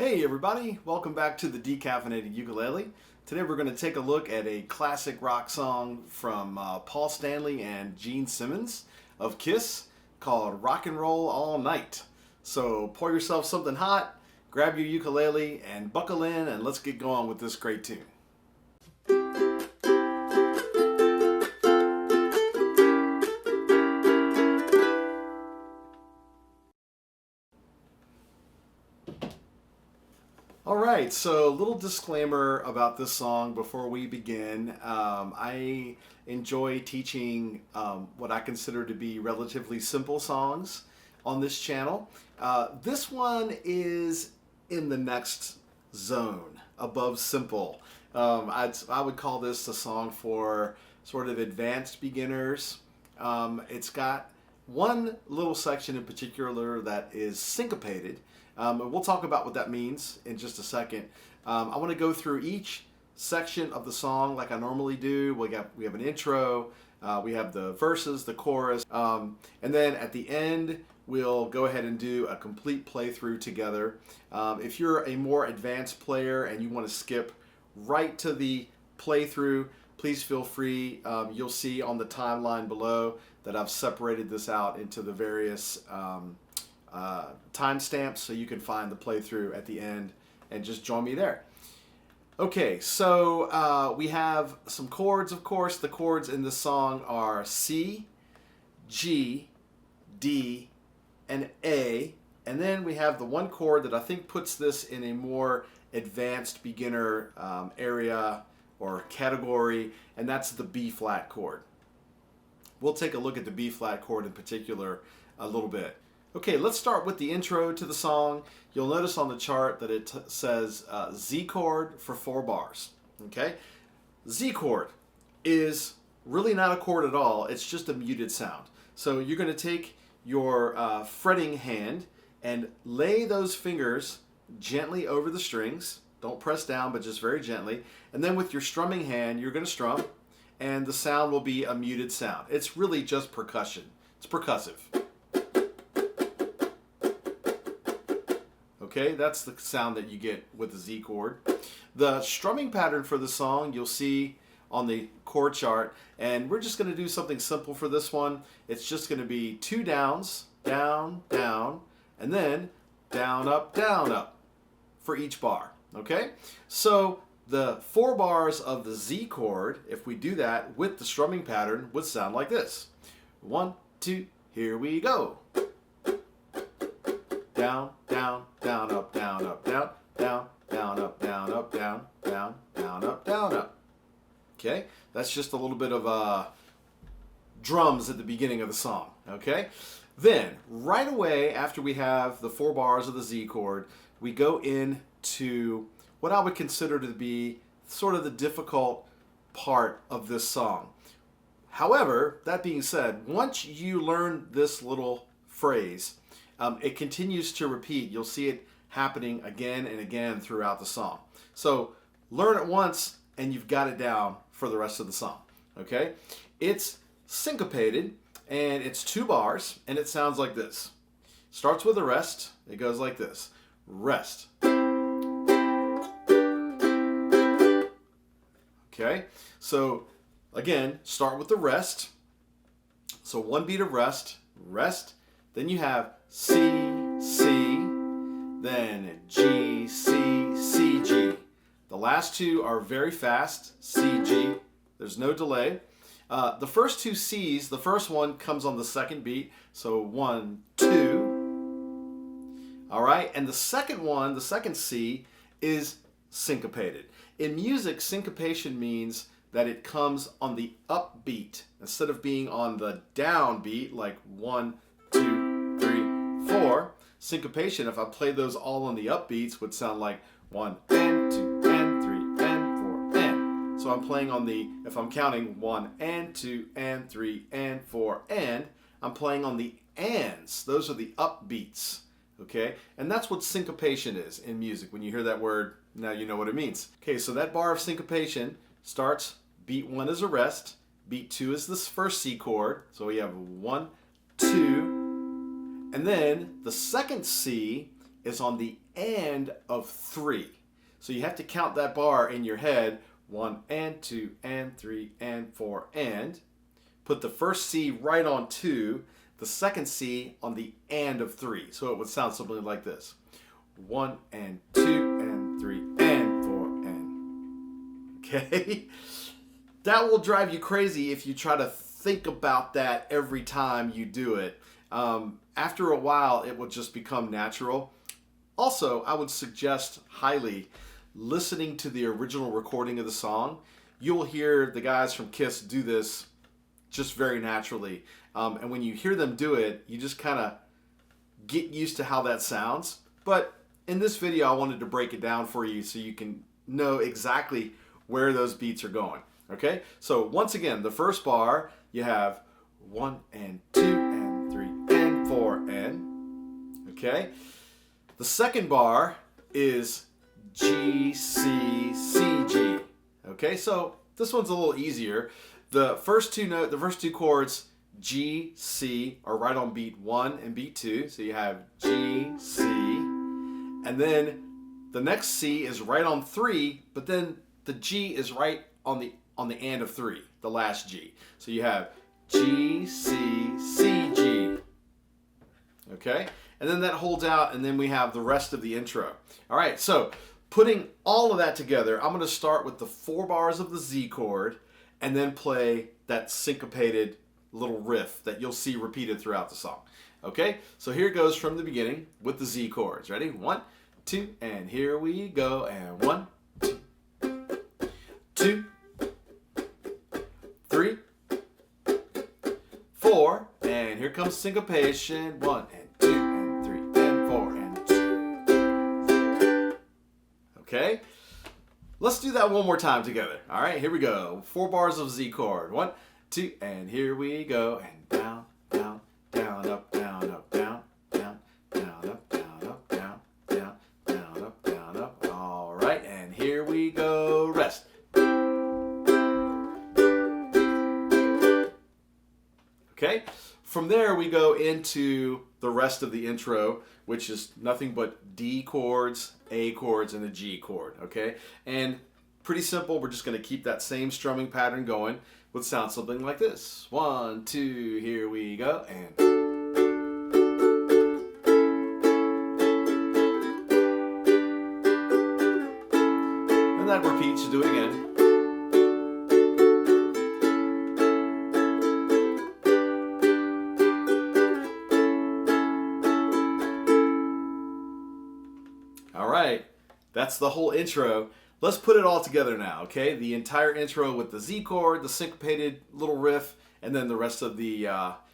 Hey everybody, welcome back to the Decaffeinated Ukulele. Today we're going to take a look at a classic rock song from Paul Stanley and Gene Simmons of Kiss called Rock and Roll All Night. So pour yourself something hot, grab your ukulele and buckle in, and let's get going with this great tune. All right, so a little disclaimer about this song before we begin. I enjoy teaching what I consider to be relatively simple songs on this channel. This one is in the next zone, above simple. I would call this a song for sort of advanced beginners. It's got one little section in particular that is syncopated. We'll talk about what that means in just a second. I want to go through each section of the song like I normally do. We have an intro, we have the verses, the chorus, and then at the end we'll go ahead and do a complete playthrough together. If you're a more advanced player and you want to skip right to the playthrough, please feel free. You'll see on the timeline below that I've separated this out into the various timestamps so you can find the playthrough at the end and just join me there. Okay, so we have some chords, of course. The chords in this song are C, G, D, and A. And then we have the one chord that I think puts this in a more advanced beginner area or category, and that's the B flat chord. We'll take a look at the B flat chord in particular a little bit. Okay, let's start with the intro to the song. You'll notice on the chart that it says Z chord for 4 bars. Okay, Z chord is really not a chord at all. It's just a muted sound. So you're going to take your fretting hand and lay those fingers gently over the strings. Don't press down, but just very gently. And then with your strumming hand, you're going to strum, and the sound will be a muted sound. It's really just percussion. It's percussive. Okay, that's the sound that you get with the Z chord. The strumming pattern for the song you'll see on the chord chart, and we're just going to do something simple for this one. It's just going to be 2 downs, down, down, and then down, up for each bar. Okay, so the 4 bars of the Z chord, if we do that with the strumming pattern, would sound like this. 1, 2, here we go. Down, down, down, up, down, up, down, down, down, up, down, up, down, down, down, up, down, up. Okay, that's just a little bit of drums at the beginning of the song. Okay, then right away after we have the 4 bars of the Z chord, we go into what I would consider to be sort of the difficult part of this song. However, that being said, once you learn this little phrase, it continues to repeat. You'll see it happening again and again throughout the song. So learn it once and you've got it down for the rest of the song. Okay? It's syncopated and it's 2 bars and it sounds like this. Starts with a rest. It goes like this. Rest. Okay? So again, start with the rest. So 1 beat of rest, rest. Then you have C, C, then G, C, C, G. The last 2 are very fast, C, G. There's no delay. The first 2 C's, the first one comes on the 2nd beat, so 1, 2. All right, and the second one, the 2nd C, is syncopated. In music, syncopation means that it comes on the up beat instead of being on the down beat, like 1, 2, 3, 4. Syncopation, if I play those all on the upbeats, would sound like 1 and 2 and 3 and 4 and. So I'm playing on the, if I'm counting 1 and 2 and 3 and 4 and, I'm playing on the ands. Those are the upbeats. Okay? And that's what syncopation is in music. When you hear that word, now you know what it means. Okay, so that bar of syncopation starts, beat 1 is a rest, beat 2 is this first C chord. So we have 1, 2, and then the 2nd C is on the and of 3. So you have to count that bar in your head, 1 and 2 and 3 and 4 and. Put the first C right on 2, the second C on the and of 3. So it would sound something like this. 1 and 2 and 3 and 4 and. Okay? That will drive you crazy if you try to think about that every time you do it. After a while, it will just become natural. Also, I would suggest highly listening to the original recording of the song. You'll hear the guys from Kiss do this just very naturally. And when you hear them do it, you just kind of get used to how that sounds. But in this video, I wanted to break it down for you so you can know exactly where those beats are going. Okay? So once again, the first bar, you have 1 and 2 and 3 and 4 and. Okay? The second bar is G, C, C, G. Okay? So this one's a little easier. The first two chords, G, C, are right on beat 1 and beat 2. So you have G, C, and then the next C is right on 3, but then the G is right on the and of 3, the last G. So you have G, C, C, G. Okay? And then that holds out, and then we have the rest of the intro. All right, so putting all of that together, I'm going to start with the 4 bars of the Z chord, and then play that syncopated little riff that you'll see repeated throughout the song. Okay, so here it goes from the beginning with the Z chords. Ready? 1, 2, and here we go. And 1, 2, 3, 4, and here comes syncopation. 1 and 2 and 3 and 4 and 2. Okay? Let's do that one more time together. All right, here we go. 4 bars of Z chord. 1, 2, and here we go. And down, down, down, up, down, up, down, down, down, up, down, up, down, down, down, up, down, up. All right, and here we go. Rest. Okay? From there, we go into the rest of the intro, which is nothing but D chords, A chords, and a G chord, okay? And pretty simple, we're just going to keep that same strumming pattern going. Would sound something like this. 1, 2, here we go, and that repeats, you do it again. All right, that's the whole intro. Let's put it all together now, okay? The entire intro with the Z chord, the syncopated little riff, and then the rest of the,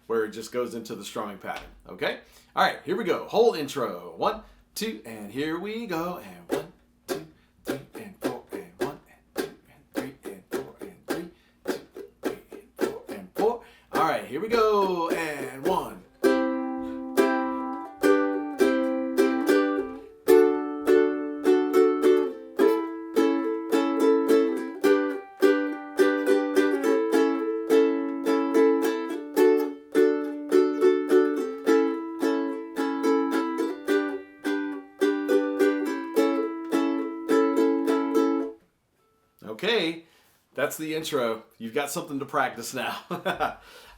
where it just goes into the strumming pattern, okay? All right, here we go. Whole intro. 1, 2, and here we go. And 1, 2, 3, and 4, and 1, and 2, and 3, and 4, and 3, 2, 3, and 4, and 4. All right, here we go. And 1. Okay, that's the intro. You've got something to practice now.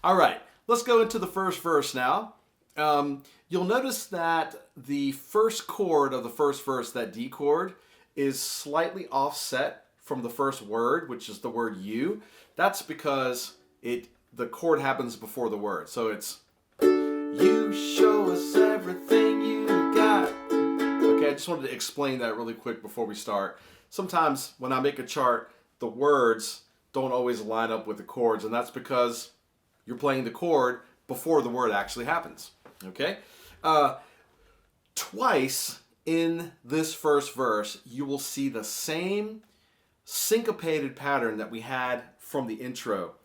All right, let's go into the first verse now. You'll notice that the first chord of the first verse, that D chord, is slightly offset from the first word, which is the word you. That's because the chord happens before the word. So it's, you show us everything you got. Okay, I just wanted to explain that really quick before we start. Sometimes when I make a chart, the words don't always line up with the chords, and that's because you're playing the chord before the word actually happens. Okay? Twice in this first verse, you will see the same syncopated pattern that we had from the intro.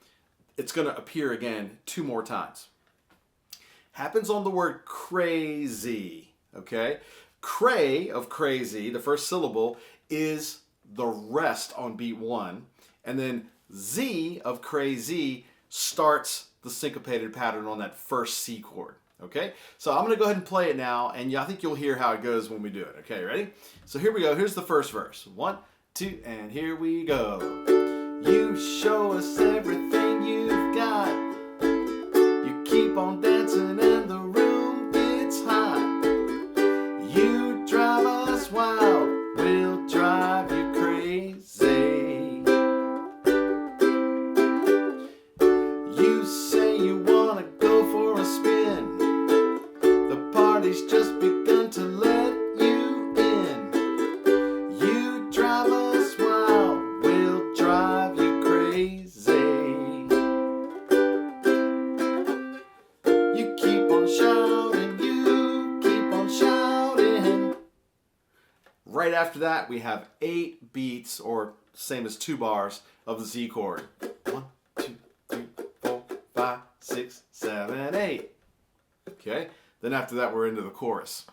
It's going to appear again 2 more times. Happens on the word crazy. Okay? Cray of crazy, the first syllable, is the rest on beat 1, and then Z of crazy starts the syncopated pattern on that first C chord. Okay, so I'm gonna go ahead and play it now, and I think you'll hear how it goes when we do it. Okay, ready? So here we go. Here's the first verse. 1, 2, and here we go. You show us everything you've got. You keep on dancing and the room gets hot. You drive us wild, we'll drive you crazy. You say you wanna go for a spin. The party's just begun to let you in. You drive us wild, we'll drive you crazy. You keep on shouting, you keep on shouting. Right after that, we have 8 beats, or same as 2 bars, of the Z chord. 1, 2, 3, 4, 5, 6, 7, 8. Okay, then after that, we're into the chorus.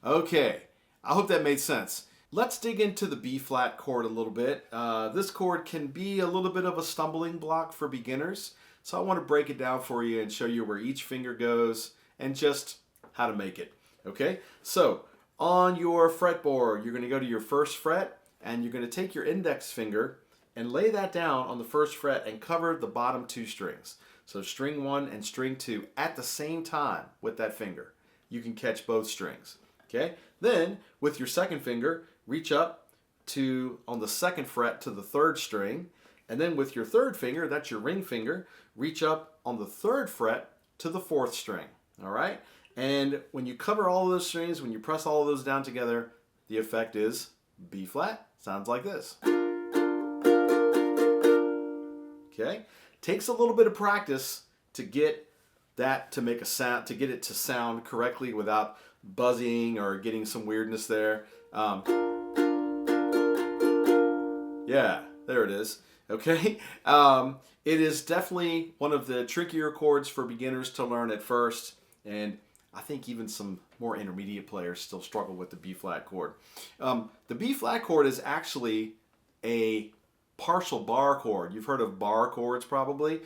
Okay, I hope that made sense. Let's dig into the B flat chord a little bit. This chord can be a little bit of a stumbling block for beginners, so I want to break it down for you and show you where each finger goes and just how to make it. Okay, so on your fretboard, you're going to go to your first fret, and you're going to take your index finger and lay that down on the first fret and cover the bottom 2 strings. So string 1 and string 2 at the same time with that finger. You can catch both strings. Okay? Then with your second finger, reach up to on the 2nd fret to the 3rd string, and then with your 3rd finger, that's your ring finger, reach up on the 3rd fret to the 4th string. All right? And when you cover all of those strings, when you press all of those down together, the effect is B flat. Sounds like this. Okay? Takes a little bit of practice to get that to make a sound, to get it to sound correctly without buzzing or getting some weirdness there. Yeah, there it is. Okay? It is definitely one of the trickier chords for beginners to learn at first, and I think even some more intermediate players still struggle with the B flat chord. The B flat chord is actually a partial bar chord. You've heard of bar chords probably.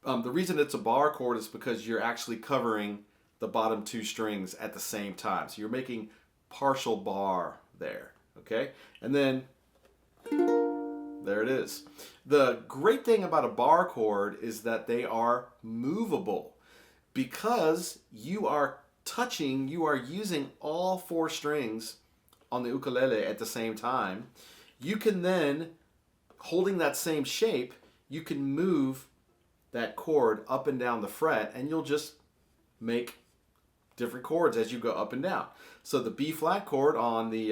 The reason it's a bar chord is because you're actually covering the bottom 2 strings at the same time. So you're making partial bar there. Okay? And then there it is. The great thing about a bar chord is that they are movable. Because you are using all 4 strings on the ukulele at the same time, you can then, holding that same shape, you can move that chord up and down the fret, and you'll just make different chords as you go up and down. So the B flat chord on the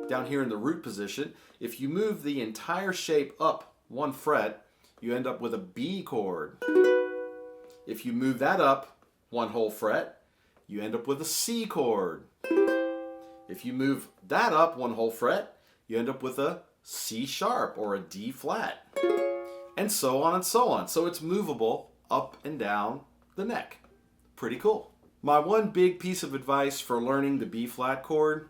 down here in the root position, if you move the entire shape up 1 fret, you end up with a B chord. If you move that up 1 whole fret, you end up with a C chord. If you move that up 1 whole fret, you end up with a C sharp or a D flat. And so on and so on. So it's movable up and down the neck. Pretty cool. My one big piece of advice for learning the B flat chord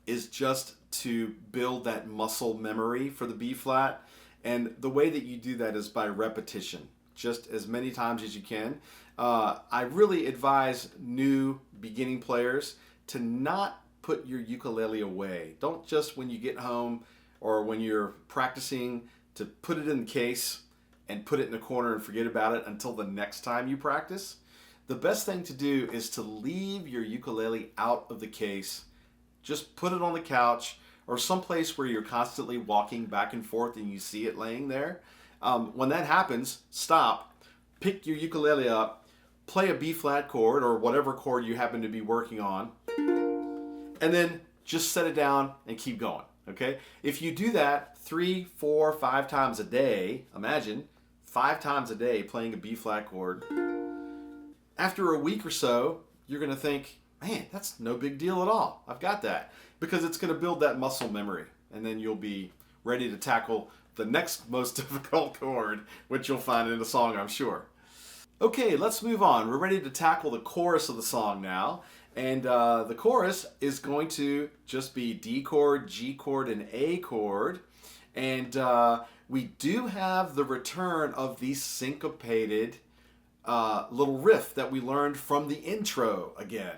is just to build that muscle memory for the B flat. And the way that you do that is by repetition, just as many times as you can. I really advise new beginning players to not put your ukulele away. Don't just when you get home or when you're practicing to put it in the case and put it in the corner and forget about it until the next time you practice. The best thing to do is to leave your ukulele out of the case. Just put it on the couch or someplace where you're constantly walking back and forth and you see it laying there. When that happens, stop, pick your ukulele up, play a B flat chord or whatever chord you happen to be working on, and then just set it down and keep going. Okay? If you do that 3, 4, 5 times a day, imagine 5 times a day playing a B flat chord. After a week or so, you're going to think, man, that's no big deal at all. I've got that. Because it's going to build that muscle memory. And then you'll be ready to tackle the next most difficult chord, which you'll find in the song, I'm sure. Okay, let's move on. We're ready to tackle the chorus of the song now. And the chorus is going to just be D chord, G chord, and A chord. And we do have the return of the syncopated little riff that we learned from the intro again.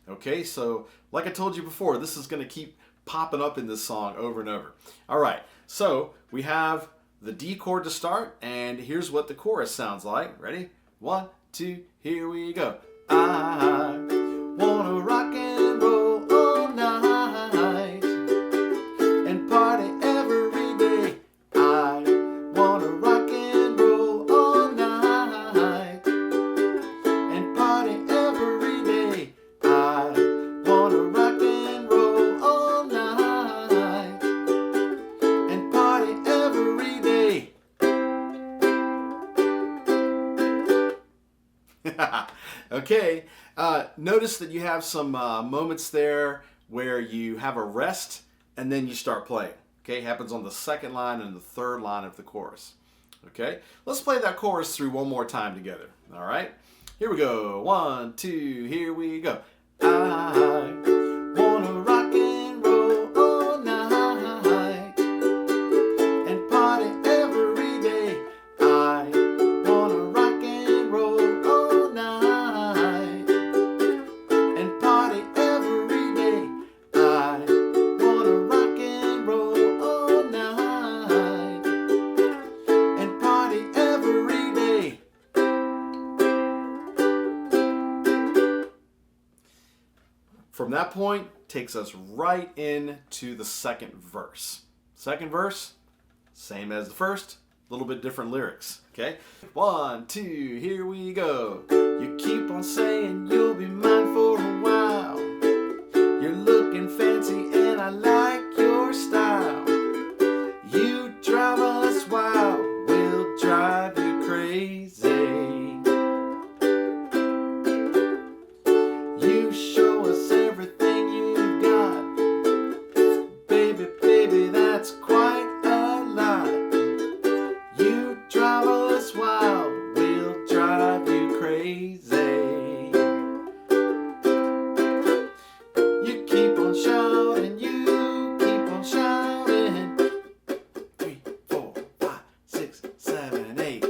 Okay, so like I told you before, this is going to keep popping up in this song over and over. All right, so we have the D chord to start, and here's what the chorus sounds like. Ready? 1, 2, here we go. I wanna rock and roll all night and party every day. I wanna rock and roll all night and party every day. I wanna rock and roll all night and party every day. Okay, notice that you have some moments there where you have a rest and then you start playing. Okay, happens on the second line and the third line of the chorus. Okay, let's play that chorus through one more time together. All right, here we go. 1, 2, here we go. I wanna rock and roll all night and party every day. I wanna rock and roll all night and party every day. I wanna rock and roll all night and party every day. From that point, takes us right into the second verse. Second verse, same as the first, a little bit different lyrics, okay? 1, 2, here we go. You keep on saying you'll be mine for a while. You're looking fancy and I like your style. You drive us wild, we'll drive you crazy. You show us everything you've got. Baby, baby, that's quite a lot. You drive us wild, we'll drive you crazy. You keep on shouting, you keep on shouting. 3, 4, 5, 6, 7, 8.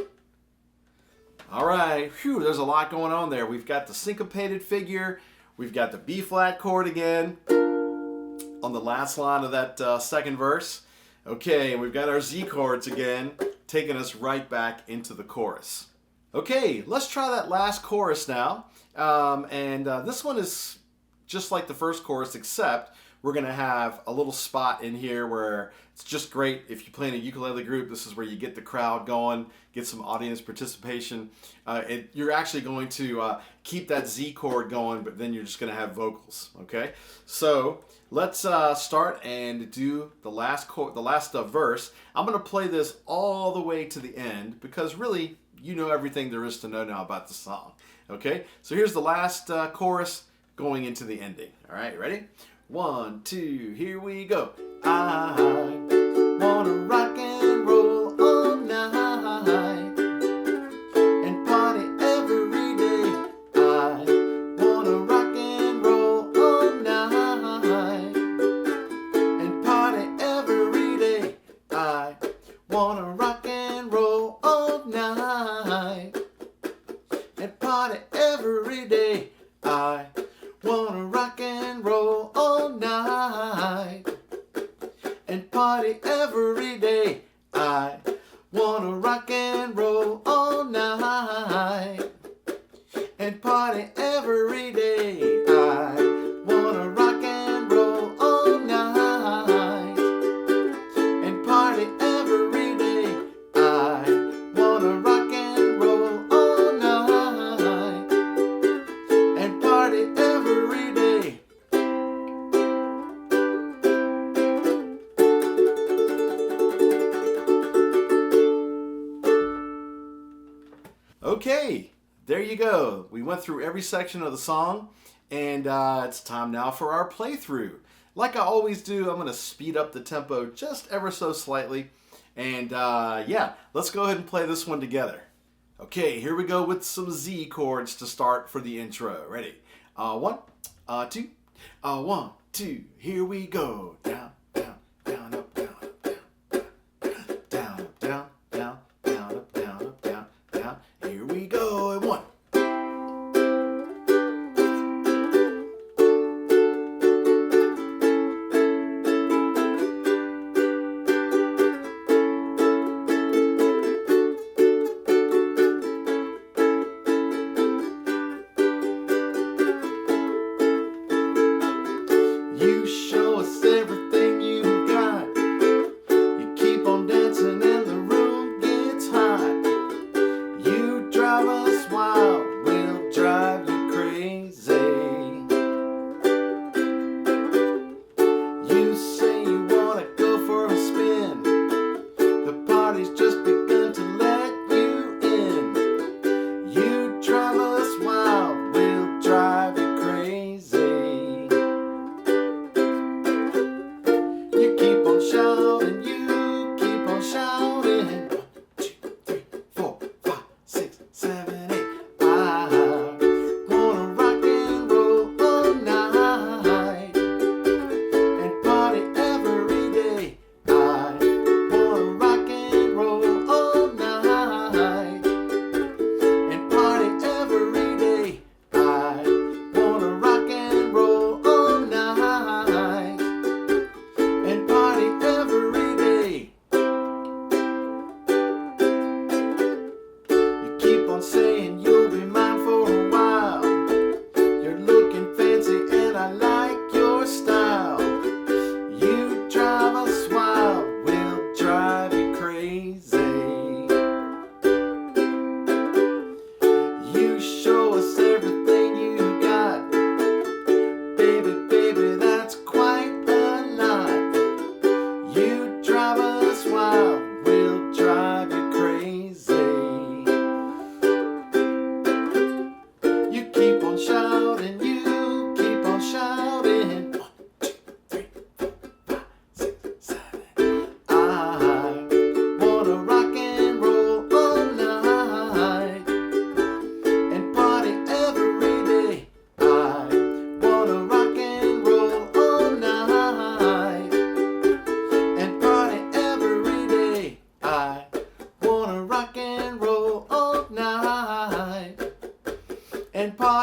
All right, phew, there's a lot going on there. We've got the syncopated figure. We've got the B flat chord again on the last line of that second verse. Okay, and we've got our Z chords again, taking us right back into the chorus. Okay, let's try that last chorus now. This one is just like the first chorus, except we're going to have a little spot in here where it's just great if you play in a ukulele group. This is where you get the crowd going, get some audience participation. You're actually going to keep that Z chord going, but then you're just going to have vocals. Okay, so let's start and do the last verse. I'm going to play this all the way to the end because really you know everything there is to know now about the song. Okay, so here's the last chorus going into the ending. All right, ready? 1, 2, here we go. I wanna rock and roll all night and party every day. I wanna rock and roll all night and party every day. I wanna rock and roll all night and party every day. I wanna rock and roll all night and party every day. I wanna rock and roll all night and party every day. I wanna rock and roll all night and party every day. I wanna rock and roll all night and party every day. Okay, there you go. We went through every section of the song, and it's time now for our playthrough. Like I always do, I'm going to speed up the tempo just ever so slightly. And yeah, let's go ahead and play this one together. Okay, here we go with some Z chords to start for the intro. Ready? 1, 2, 1, 2, here we go. Down, down, down, up, down, up, down, down, up, down, down, down, up, down, down, up, down. Here we go. 1,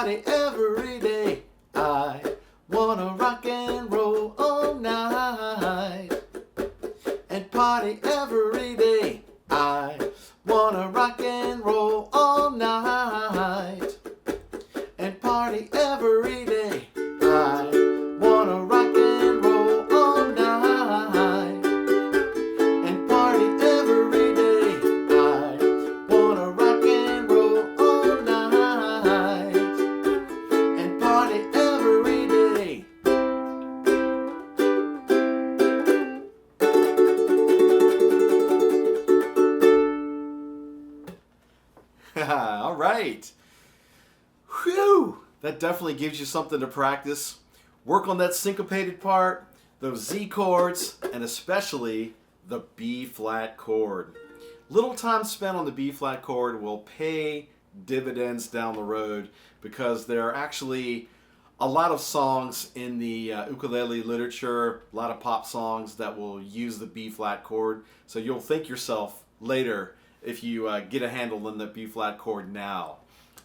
party every day. I wanna rock and roll all night. And party every day. I wanna rock and roll all night. And party every day. I wanna rock and roll all night. And party every day. I wanna rock and roll all night. And party every day. All right. Whew! That definitely gives you something to practice. Work on that syncopated part, those Z chords, and especially the B flat chord. Little time spent on the B flat chord will pay dividends down the road because there are actually a lot of songs in the ukulele literature, a lot of pop songs that will use the B flat chord. So you'll thank yourself later if you get a handle on the B flat chord now.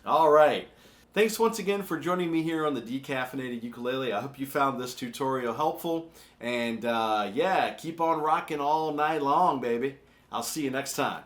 All right. Thanks once again for joining me here on the Decaffeinated Ukulele. I hope you found this tutorial helpful. And yeah, keep on rocking all night long, baby. I'll see you next time.